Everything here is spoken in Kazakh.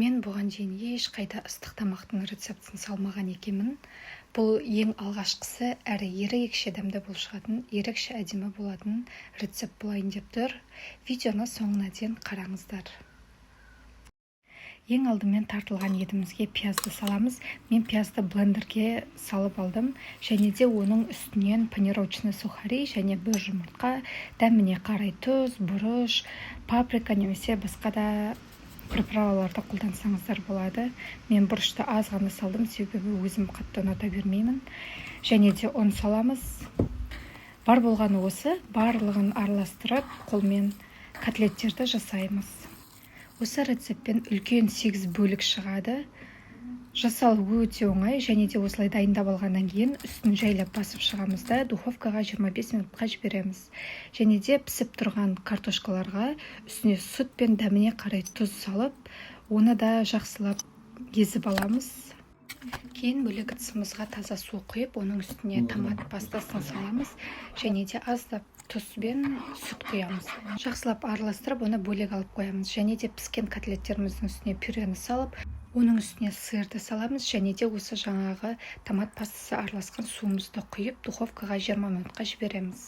Мен бұған дейін ешқайда ыстық тамақтың рецептін салмаған екенмін. Бұл ең алғашқысы әрі ерекше дәмді болып шығатын, ерекше әдемі болатын рецепт болайын деп тұр. Видеоны соңына дейін қараңыздар. Ең алдымен тартылған етімізге пиязды саламыз. Мен пиязды блендерге салып алдым, және де оның үстінен панировочный сухари және бір жұмыртқа, дәміне қарай тұз, бұрыш, паприка немесе басқа да приправаларды қолдансаңыздар болады. Мен бұрышты аз ғана салдым, себебі өзім қатты ұната бермеймін. Және де ұн саламыз. Бар болғаны осы, барлығын араластырып, қолмен котлеттерді жасаймыз. Осы рецептпен үлкен 8 бөлік шығады. Жасалу өте оңай, және де осылай дайындап алғаннан кейін үстін жайлап басып шығамыз да духовкаға 25 минутқа жібереміз. Және де пісіп тұрған картошкаларға үстіне сүт пен дәміне қарай тұз салып, оны да жақсылап езіп аламыз. Кейін бөлек ыдысымызға таза су құйып, оның үстіне томат пастасын саламыз, және де аздап тұз бен сүт құямыз. Жақсылап араластырып, оны бөлек алып қоямыз. Және де піскен котлеттеріміздің үстіне пюрені салып, оның үстіне сырды саламыз, және де осы жаңағы томат пастасы араласқан суымызды құйып, духовкаға 20 минутқа жібереміз.